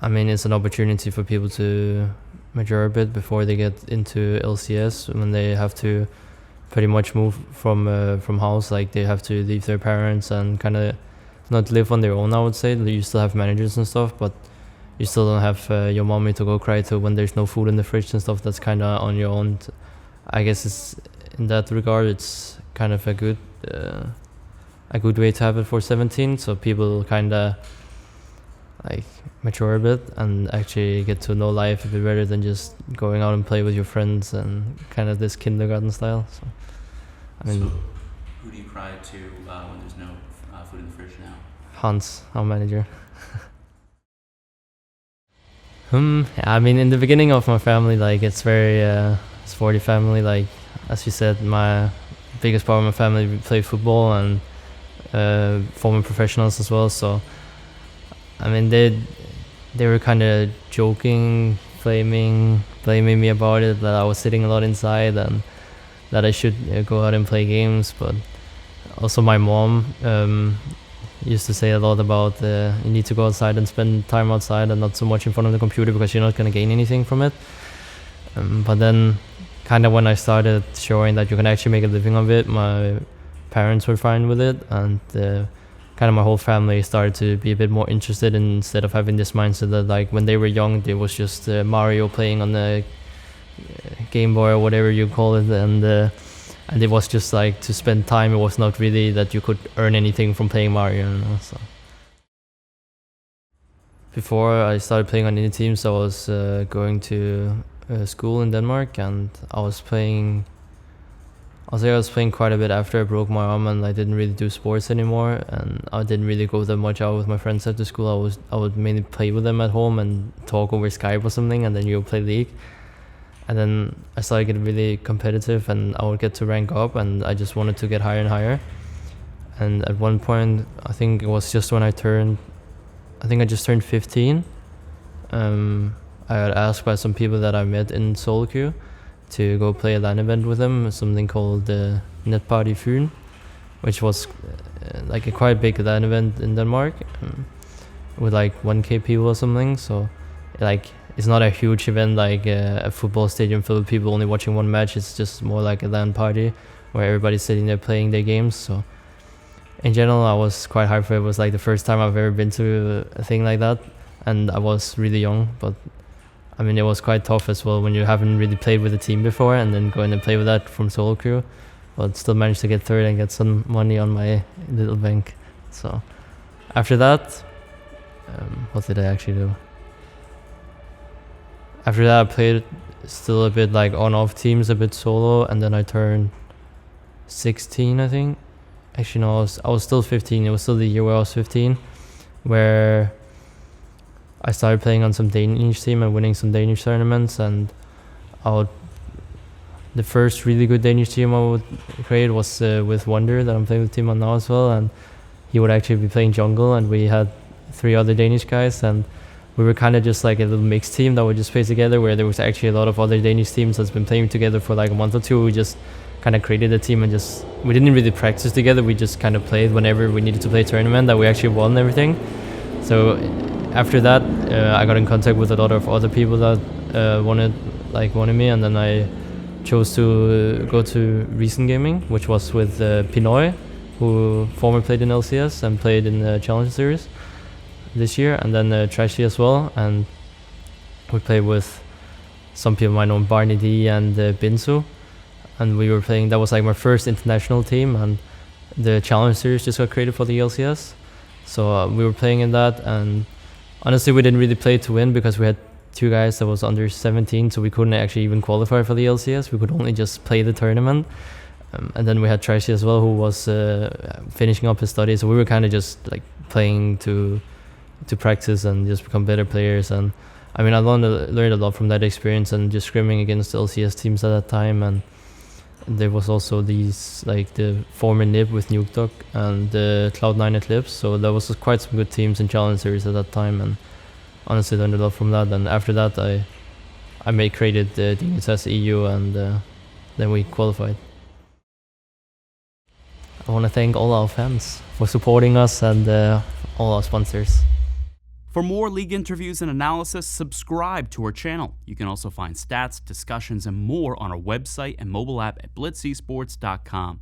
I mean, it's an opportunity for people to mature a bit before they get into LCS, when they have to pretty much move from house. Like, they have to leave their parents and kind of not live on their own, I would say. You still have managers and stuff, but you still don't have your mommy to go cry to when there's no food in the fridge and stuff. That's kind of on your own. I guess it's, in that regard, it's kind of a good way to have it for 17, so people kind of like mature a bit and actually get to know life a bit better than just going out and play with your friends and kind of this kindergarten style. So, I mean, so who do you cry to when there's no food in the fridge now? Hans, our manager. I mean, in the beginning of my family, like, it's very sporty family. Like, as you said, my biggest part of my family play football and former professionals as well. So, I mean, they were kind of joking, blaming me about it, that I was sitting a lot inside and that I should go out and play games. But also my mom used to say a lot about you need to go outside and spend time outside and not so much in front of the computer, because you're not going to gain anything from it. But then kind of when I started showing that you can actually make a living of it, my parents were fine with it, and kind of my whole family started to be a bit more interested, instead of having this mindset that, like, when they were young, there was just Mario playing on the Game Boy or whatever you call it, and it was just like to spend time. It was not really that you could earn anything from playing Mario, you know, so. Before I started playing on indie teams, I was going to school in Denmark, and I was playing quite a bit after I broke my arm, and I didn't really do sports anymore, and I didn't really go that much out with my friends after school. I would mainly play with them at home and talk over Skype or something, and then you would play League. And then I started getting really competitive, and I would get to rank up, and I just wanted to get higher and higher. And at one point, I think it was just when I just turned 15, I got asked by some people that I met in solo queue to go play a LAN event with them, something called the Net Party Fyn, which was like a quite big LAN event in Denmark, with like 1K people or something. So, like, it's not a huge event like a football stadium filled with people only watching one match. It's just more like a LAN party where everybody's sitting there playing their games. So in general, I was quite hyped for it. It was like the first time I've ever been to a thing like that, and I was really young, but I mean, it was quite tough as well when you haven't really played with a team before, and then going and play with that from solo queue, but still managed to get third and get some money on my little bank. So after that, what did I actually do? After that, I played still a bit like on-off teams, a bit solo, and then I turned 16, I think. Actually, no, I was still 15. It was still the year where I was 15, where I started playing on some Danish team and winning some Danish tournaments. And the first really good Danish team I would create was with Wonder, that I'm playing with team on now as well. And he would actually be playing jungle, and we had 3 other Danish guys, and we were kind of just like a little mixed team that would just play together, where there was actually a lot of other Danish teams that's been playing together for like a month or two. We just kind of created a team, and we didn't really practice together. We just kind of played whenever we needed to play a tournament, that we actually won everything. So after that, I got in contact with a lot of other people that wanted me, and then I chose to go to Recent Gaming, which was with Pinoy, who formerly played in LCS and played in the Challenger Series this year, and then Trashy as well. And we played with some people I know, Barney D and Binsu, and we were playing. That was like my first international team, and the Challenger Series just got created for the LCS. So we were playing in that, and honestly we didn't really play to win, because we had 2 guys that was under 17, so we couldn't actually even qualify for the LCS. We could only just play the tournament. And then we had Trashy as well, who was finishing up his studies. So we were kind of just like playing to practice and just become better players. And I mean, I learned a lot from that experience, and just scrimming against the LCS teams at that time. And there was also these, like the former NIB with Nuke Duck and the Cloud9 Eclipse. So there was quite some good teams in Challenge Series at that time, and honestly learned a lot from that. And after that, I created the Dignitas EU, and then we qualified. I want to thank all our fans for supporting us, and all our sponsors. For more league interviews and analysis, subscribe to our channel. You can also find stats, discussions, and more on our website and mobile app at blitzesports.com.